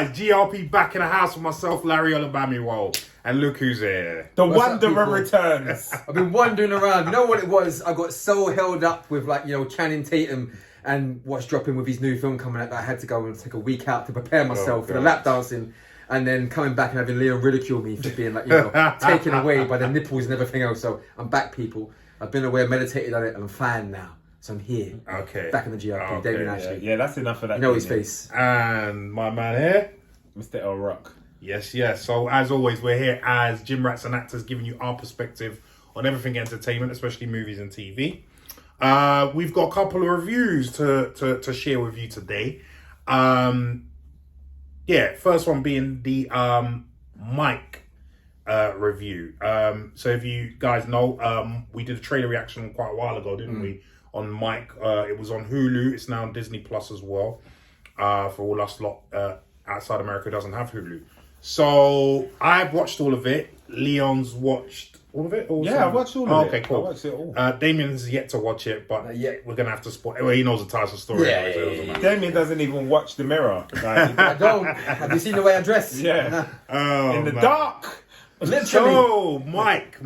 guys, GRP back in the house with myself, Larry Olabamiwo. And look who's here. The Wanderer returns. I've been wandering around. You know what it was? I got so held up with Channing Tatum and what's dropping with his new film coming out that I had to go and take a week out to prepare myself for the lap dancing. And then coming back and having Leon ridicule me for being taken away by the nipples and everything else. So I'm back, people. I've been away, meditated on it, and I'm fine now. So I'm here. Okay. Back in the GRP. Damien Ashley. Yeah, that's enough of that. You know his face. And my man here. Mr. El Rock. Yes. So as always, we're here as gym rats and actors, giving you our perspective on everything entertainment, especially movies and TV. We've got a couple of reviews to share with you today. First one being the Mike review. So if you guys know, we did a trailer reaction quite a while ago, didn't we? On Mike. It was on Hulu. It's now on Disney Plus as well. For all us lot outside America who doesn't have Hulu. So I've watched all of it. Leon's watched all of it? I've watched all of it. Okay, cool. I watched it all. Damien's yet to watch it, but we're going to have to spoil. Well, he knows the Tyson story. Yeah, anyway, so it doesn't matter. Damien doesn't even watch The Mirror. I don't. Have you seen the way I dress? Yeah. Oh, In the man. dark. Literally. So, Mike.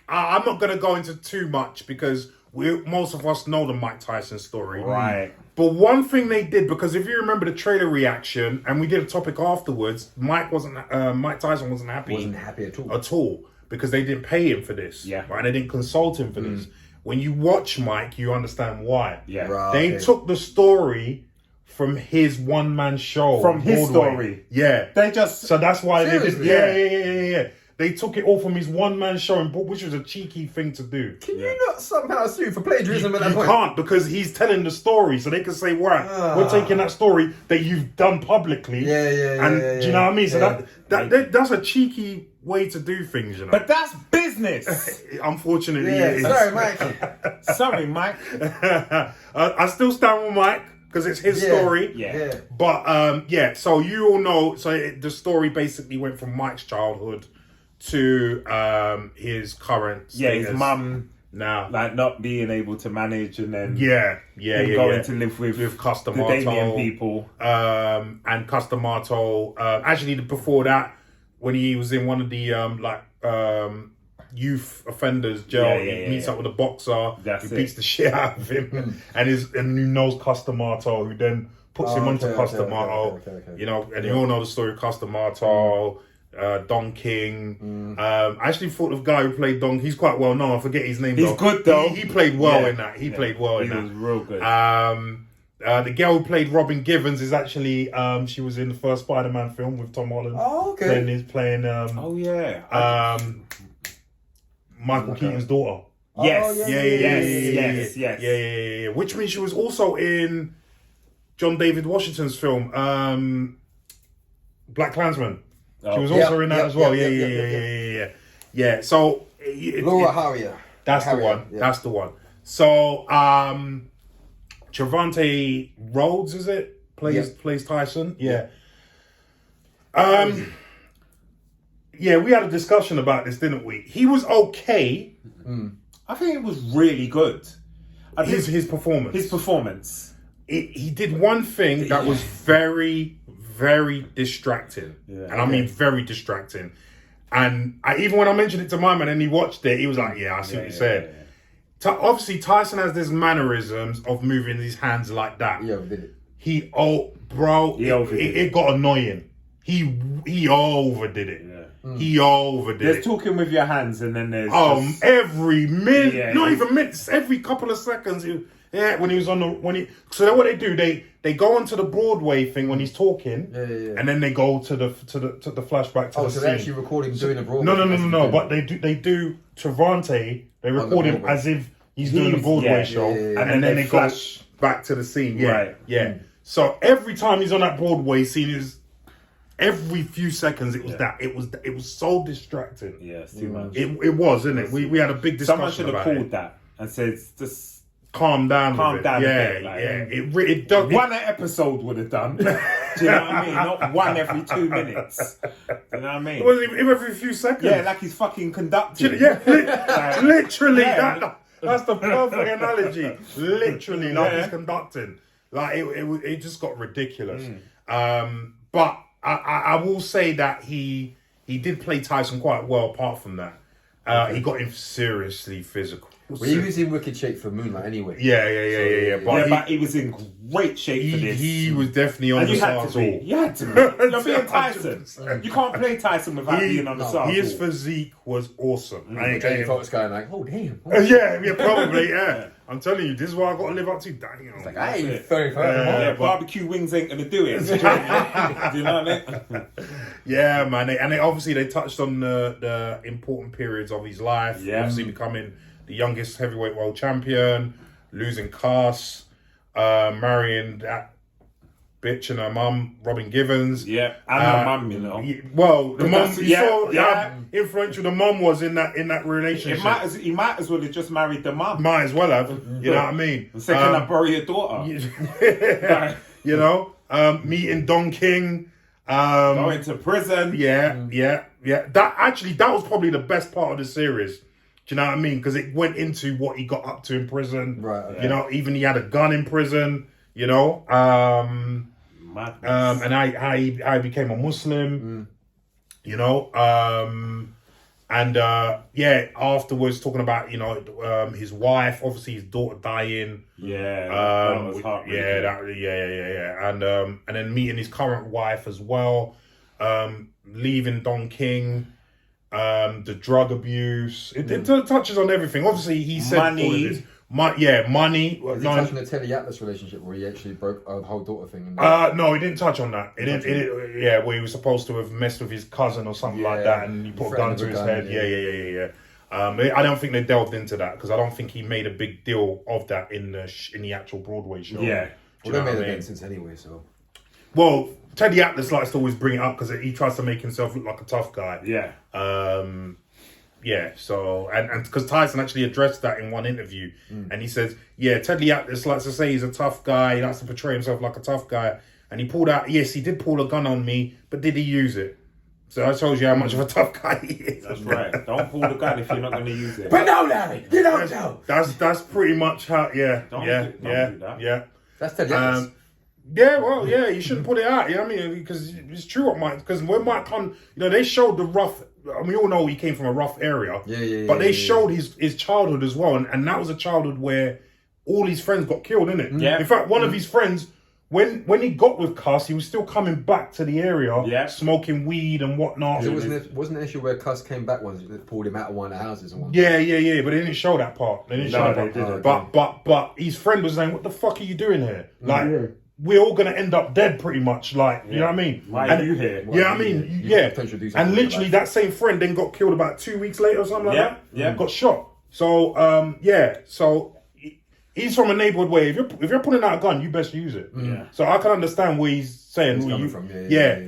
I'm not going to go into too much because most of us know the Mike Tyson story. Right. But one thing they did, because if you remember the trailer reaction, and we did a topic afterwards, Mike Tyson wasn't happy. Wasn't happy at all. At all. Because they didn't pay him for this. Yeah. Right? They didn't consult him for this. When you watch Mike, you understand why. Yeah. Right. They took the story from his one-man show. From his Broadway. story. Yeah. They just... So that's why Seriously? they did. Yeah. They took it all from his one-man show, which was a cheeky thing to do. Can you not somehow sue for plagiarism at that You point? can't, because he's telling the story, so they can say, right, we're taking that story that you've done publicly. Do you know what I mean? So that's a cheeky way to do things, you know. But that's business. Unfortunately, it is. Sorry, Mike. Sorry, Mike. I still stand with Mike because it's his story. Yeah. But so you all know. So the story basically went from Mike's childhood to his current status. His mum now, like not being able to manage, and then going to live with the Custamato Damien people, and Custamato. Actually, before that, when he was in one of the youth offenders jail, he meets up with a boxer who beats the shit out of him, and who knows Custamato, who then puts him onto Custamato. Okay. You know, and you all know the story of Custamato. Don King. I actually thought the guy who played Don, he's quite well known. I forget his name. He's good though. He played well in that. He played well in that. He was real good. The girl who played Robin Givens is actually she was in the first Spider-Man film with Tom Holland. Oh, okay. Playing Michael Keaton's daughter. Yes. Yeah. Which means she was also in John David Washington's film Black Klansman. She was also in that as well. Yeah. So Laura Harrier. That's the one. Yeah. That's the one. So Trevante Rhodes, is it? Plays Tyson. Yeah. We had a discussion about this, didn't we? He was okay. I think it was really good. His performance. His performance. He did one thing that was very, very distracting. And I mean very distracting. And even when I mentioned it to my man and he watched it, he was like, I see what you're saying. Obviously, Tyson has this mannerisms of moving his hands like that. Yeah, did it. It got annoying. He overdid it. Yeah. He overdid it. There's talking with your hands, and then there's every minute, not even minutes, every couple of seconds. When he was on the so then what they do, they go onto the Broadway thing when he's talking, and then they go to the flashback to the so scene. they actually record him doing a Broadway. No. But they do Trevante. They record him as if he's doing a Broadway show, and then they flash back to the scene. Yeah. So every time he's on that Broadway scene, every few seconds it was so distracting. Yeah, it's too much. It was, isn't it? We had a big discussion. Someone should have called that and said, just calm down a bit. It does. One episode would have done. Do you know what I mean? Not one every 2 minutes. Do you know what I mean? It wasn't even every few seconds. Yeah, like he's fucking conducting. Literally. That's the perfect analogy. Literally, like he's conducting. Like it just got ridiculous. but I will say that he did play Tyson quite well. Apart from that, he got him seriously physical. Well, he was in wicked shape for Moonlight anyway. Yeah. But he was in great shape for this. He was definitely on and the you had to be. Sarzal. You had to be. You're being Tyson. You can't play Tyson without being on the Sarzal. His physique was awesome. Jamie Foxx going like, oh damn. Yeah, probably, yeah. I'm telling you, this is what I got to live up to. Damn. It's like, I ain't 35 Yeah, barbecue wings ain't gonna do it. Do you know what I mean? Yeah, man. And obviously they touched on the important periods of his life. Yeah. Obviously becoming the youngest heavyweight world champion, losing Cass, marrying that bitch and her mum, Robin Givens. Yeah, and her mum, you know. Well, the mum, you saw yeah. how influential the mum was in that relationship. He might as well have just married the mum. Might as well have. You know what I mean? And second, I bury your daughter. You know, meeting Don King. Going to prison. Yeah. That was probably the best part of the series. Do you know what I mean? Because it went into what he got up to in prison. Right. Okay. You know, even he had a gun in prison. You know, and how he became a Muslim. You know, afterwards talking about, you know, his wife, obviously his daughter dying. Yeah, that was heartbreaking. Yeah, and then meeting his current wife as well, leaving Don King, the drug abuse. It touches on everything. Obviously, he said money. all of this. Money. Was he touching the Teddy Atlas relationship where he actually broke the whole daughter thing? No, he didn't touch on that. Where he was supposed to have messed with his cousin or something like that, and he put a gun to his head. Yeah. I don't think they delved into that because I don't think he made a big deal of that in the actual Broadway show. Yeah. Well, they made it been since anyway, so. Well, Teddy Atlas likes to always bring it up because he tries to make himself look like a tough guy. Yeah. So and because Tyson actually addressed that in one interview, and he says, Teddy Atlas likes to say he's a tough guy. He likes to portray himself like a tough guy, and he pulled out. Yes, he did pull a gun on me, but did he use it? So that shows you how much of a tough guy he is. That's right. Don't pull the gun if you're not going to use it. But no, Larry, you don't know. That's pretty much how. Don't do that. Yeah. That's Teddy Atlas. You shouldn't put it out. I mean, because it's true what Mike. Because when Mike come, they showed the rough. We all know he came from a rough area. But they showed his childhood as well, and that was a childhood where all his friends got killed, innit? Yeah. In fact, one of his friends, when he got with Cuss, he was still coming back to the area, smoking weed and whatnot. It wasn't an issue where Cuss came back once, they pulled him out of one of the houses and one. Yeah, but they didn't show that part. They didn't. But his friend was saying, "What the fuck are you doing here? Like, we're all gonna end up dead, pretty much. Like, you know what I mean? Why are you here? And literally, that same friend then got killed about 2 weeks later or something like that. Yeah, got shot. So, so he's from a neighborhood where if you're pulling out a gun, you best use it. Yeah. So I can understand where he's saying He's where coming you from.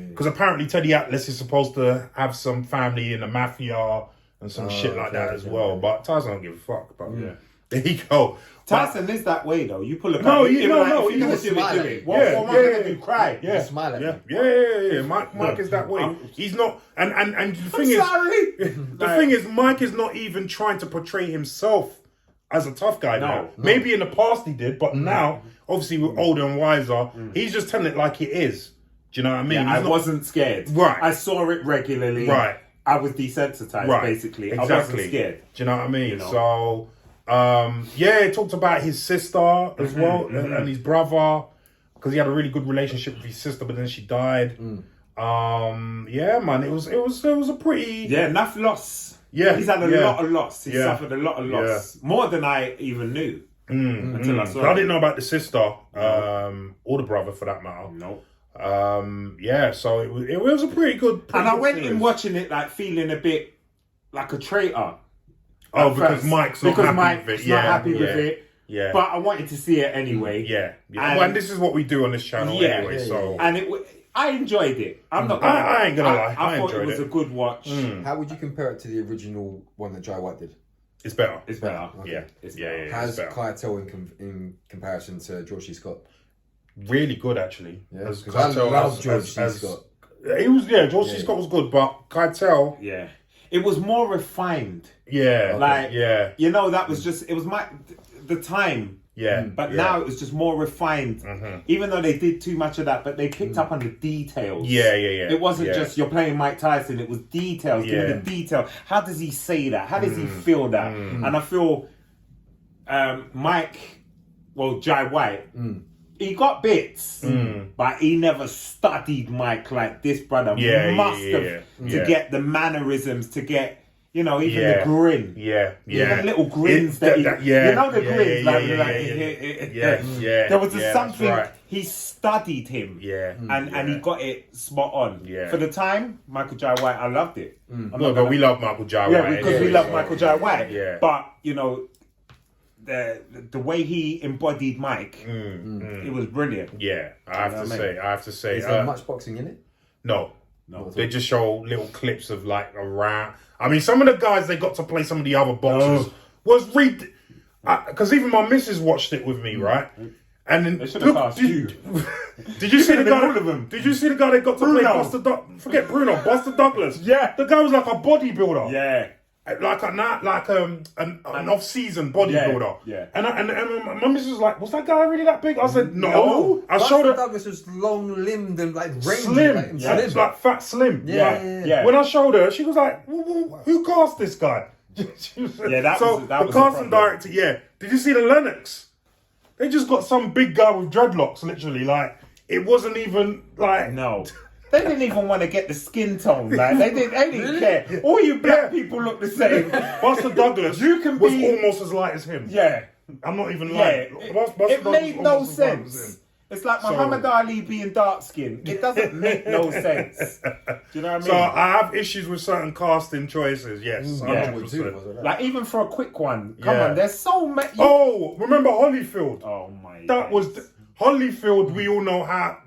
because apparently Teddy Atlas is supposed to have some family in the mafia and some shit like that as well. But Tyson don't give a fuck. But there you go. Tyson is that way though. You pull a gun. No, if you're no, gonna do it, do it. What am I gonna do? Cry? Yeah, smile at me. Yeah. Mike is that way. He's not, and the thing is, the thing is, Mike is not even trying to portray himself as a tough guy now. Maybe in the past he did, but now, obviously, we're older and wiser. He's just telling it like it is. Do you know what I mean? Yeah, I wasn't scared. Right. I saw it regularly. Right. I was desensitized, basically. Exactly. I wasn't scared. Do you know what I mean? So, he talked about his sister as well and his brother because he had a really good relationship with his sister, but then she died. Man, it was a pretty enough loss. Yeah, he's had a lot of loss. He suffered a lot of loss, more than I even knew until I saw it. I didn't know about the sister or the brother for that matter. No. So it was a pretty good. And I went in watching it like feeling a bit like a traitor. Oh, because Mike's not happy with it. Yeah. But I wanted to see it anyway. Yeah. And this is what we do on this channel anyway. So and I enjoyed it. I'm not. I ain't gonna lie. I thought it was a good watch. How would you compare it to the original one that Jai White did? It's better. It's better. Okay. Yeah. How's Keitel in comparison to George C. Scott? Really good, actually. Yeah, because I love George C. Scott. George C. Scott was good, but Keitel. Yeah. It was more refined. Yeah. That was just, it was the time. Yeah. But yeah. now it was just more refined. Even though they did too much of that, but they picked up on the details. Yeah. It wasn't just you're playing Mike Tyson. It was details. Give me the detail. How does he say that? How does he feel that? And I feel Jai White, he got bits, but he never studied Mike like this brother must have to get the mannerisms, to get, you know, even the grin. The little grins you know the grins. There was something, he studied him. And he got it spot on. For the time, Michael Jai White, I loved it. But we love Michael Jai White. Yeah, because we love Michael Jai White. Yeah. But, you know, the way he embodied Mike, it was brilliant. Yeah, I have to say. Is there much boxing in it? No. They just show little clips of like around. I mean, some of the guys they got to play some of the other boxers was because even my missus watched it with me, right? And then they should have asked you. Did you see the guy? All of them. Did you see the guy that got to play Buster? Forget Bruno, Buster Douglas. Yeah, the guy was like a bodybuilder. Yeah. Like an off-season bodybuilder. Yeah. And my missus was like, was that guy really that big? I said, no. I showed her. Douglas was long-limbed and like rangy, Slim. Like fat slim. Yeah. When I showed her, she was like, who cast this guy? That was the casting director, Did you see the Lennox? They just got some big guy with dreadlocks, literally. Like, it wasn't even like... No. They didn't even want to get the skin tone. Like they didn't care. All you black people look the same. Buster Douglas was almost as light as him. Yeah. I'm not even lying. It made no sense. It's like Muhammad Ali being dark skinned. It doesn't make no sense. Do you know what I mean? So I have issues with certain casting choices, yes. 100%. Like even for a quick one. Come on, there's so many. Oh, remember Holyfield? Oh my god. That was Holyfield, we all know how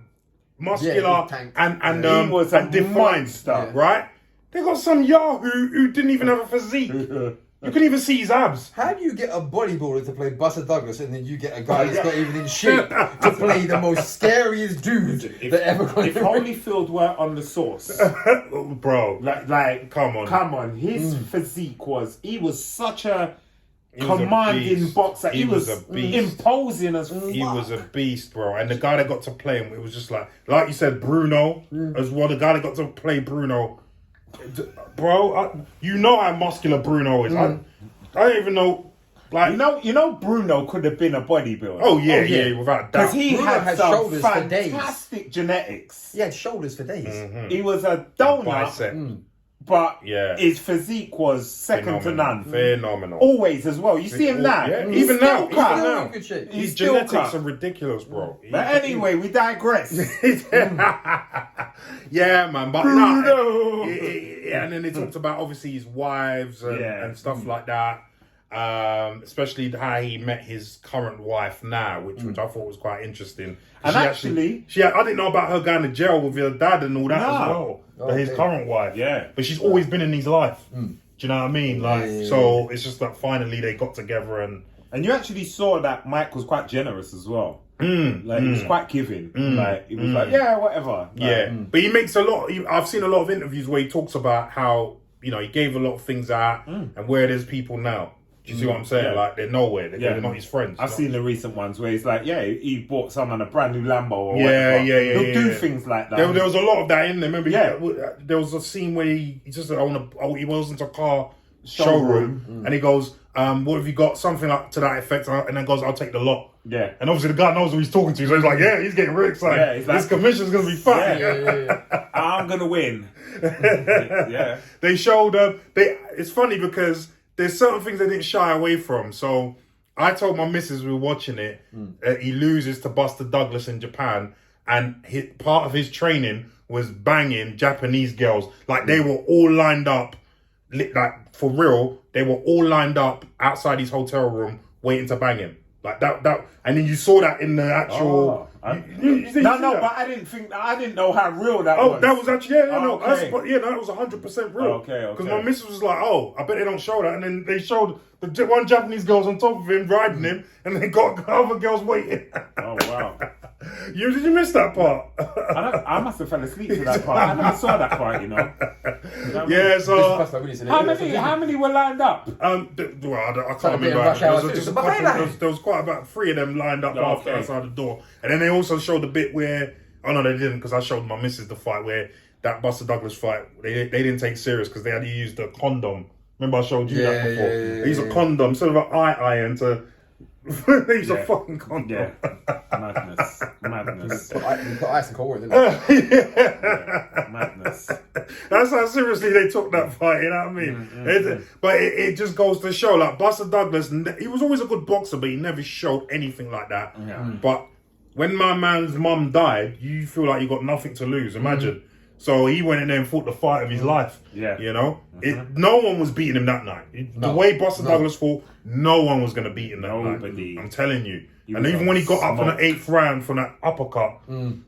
muscular and was and defined stuff, right? They got some Yahoo who didn't even have a physique. You couldn't even see his abs. How do you get a bodybuilder to play Buster Douglas and then you get a guy that's not even in shape to play the most scariest dude that ever got? If Holyfield were on the source, bro, like come on, his physique he was such a commanding boxer. He was a beast. Imposing as fuck. He was a beast, bro. And the guy that got to play him, it was just like you said, Bruno as well. The guy that got to play Bruno, bro. You know how muscular Bruno is. I don't even know. Like you know, Bruno could have been a bodybuilder. Oh yeah, without doubt. Because he had some shoulders for days. Fantastic genetics. He had shoulders for days. He was a donut. But his physique was second to none. Phenomenal. Always as well. You see him now. Yeah. He's Even still now. His genetics are ridiculous, bro. But anyway, we digress. Yeah, man. But no. And then they talked about obviously his wives and stuff like that. Especially how he met his current wife now, which I thought was quite interesting. And actually, I didn't know about her going to jail with her dad and all that as well. His current wife, but she's always been in his life. Do you know what I mean? So it's just that finally they got together and you actually saw that Mike was quite generous as well. He was quite giving. Like he was like, whatever. But he makes a lot. I've seen a lot of interviews where he talks about how he gave a lot of things out and where there's people now. Do you see what I'm saying? Like, they're nowhere. They're not his friends. I've seen the recent ones where he's like, he bought someone a brand new Lambo or whatever. He'll do things like that. There was a lot of that in there. Remember, there was a scene where he just he was into a car showroom and he goes, what have you got? Something like to that effect. And then goes, I'll take the lot. Yeah. And obviously the guy knows who he's talking to. So he's like, he's getting real excited. He's like, this commission's going to be fun. I'm going to win. They showed it's funny because there's certain things they didn't shy away from. So I told my missus we were watching it, he loses to Buster Douglas in Japan, and part of his training was banging Japanese girls. Like they were all lined up, like for real, they were all lined up outside his hotel room waiting to bang him. Like that, and then you saw that in the actual. But I didn't know how real that was. Oh, that was actually that was 100% real. Okay. Because my missus was like, I bet they don't show that, and then they showed the one Japanese girl's on top of him riding him, and they got other girls waiting. Oh wow. Did you miss that part? I must have fell asleep to that part. I never saw that part, you know. Yeah, so How many were lined up? I can't remember. There was quite about 3 of them lined up outside the door, and then they also showed the bit where no, they didn't, because I showed my missus the fight where that Buster Douglas fight they didn't take serious because they had to use the condom. Remember I showed you that before? They used a condom instead of an iron to. They used a fucking condom. Yeah, madness. Put ice and cold, didn't it? Madness. That's how seriously they took that fight. You know what I mean? But it just goes to show, like Buster Douglas, he was always a good boxer, but he never showed anything like that. Yeah. But when my man's mum died, you feel like you got nothing to lose. Imagine. So he went in there and fought the fight of his life. Yeah. You know? No one was beating him that night. The way Buster Douglas fought, no one was going to beat him that night. I'm telling you. And even when he got up in the 8th round from that uppercut, you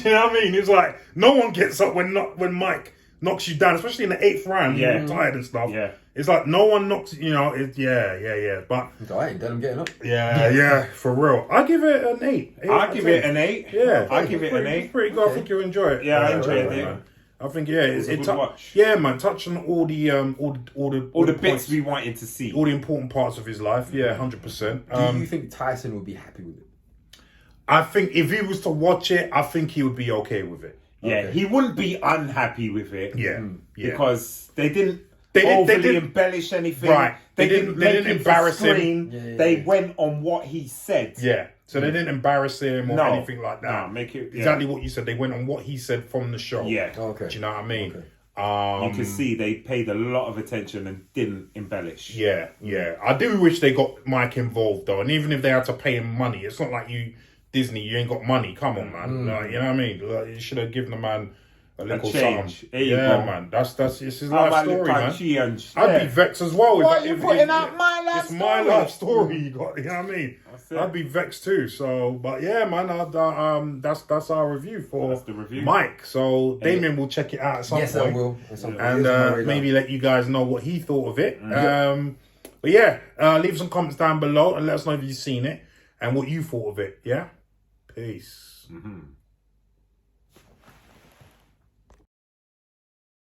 know what I mean? It's like, no one gets up when Mike knocks you down, especially in the 8th round, you're tired and stuff. Yeah. It's like no one knocks, you know, But I ain't done him getting up. Yeah, for real. I give it an 8. I give it an 8. Yeah. I give it an 8. It's pretty good. I think you'll enjoy it. Yeah, I enjoyed it. Man. I think it's a good watch. Yeah, man, touch on all the bits points, we wanted to see. all the important parts of his life. Yeah, 100%. Do you think Tyson would be happy with it? I think if he was to watch it, I think he would be okay with it. Yeah, he wouldn't be unhappy with it. Yeah. Because they didn't overly embellish anything. Right. They didn't embarrass him. They went on what he said. Yeah. So they didn't embarrass him or anything like that. No, make it exactly what you said. They went on what he said from the show. Yeah. Okay. Do you know what I mean? Okay. You can see they paid a lot of attention and didn't embellish. Yeah. I do wish they got Mike involved though, and even if they had to pay him money, it's not like Disney, you ain't got money. Come on, man. Like, you know what I mean? Like, you should have given the man a little something. Yeah, man. That's it's his life story, man. I'd I'd be vexed as well. Why are you putting out my life It's story? my life story. You got, you know what I mean? I'd be vexed too. So, but yeah, man. That's our review for Mike. So Damien will check it out at some point. Yes, I will. And maybe let you guys know what he thought of it. But yeah, leave some comments down below and let us know if you've seen it and what you thought of it. Yeah. Peace.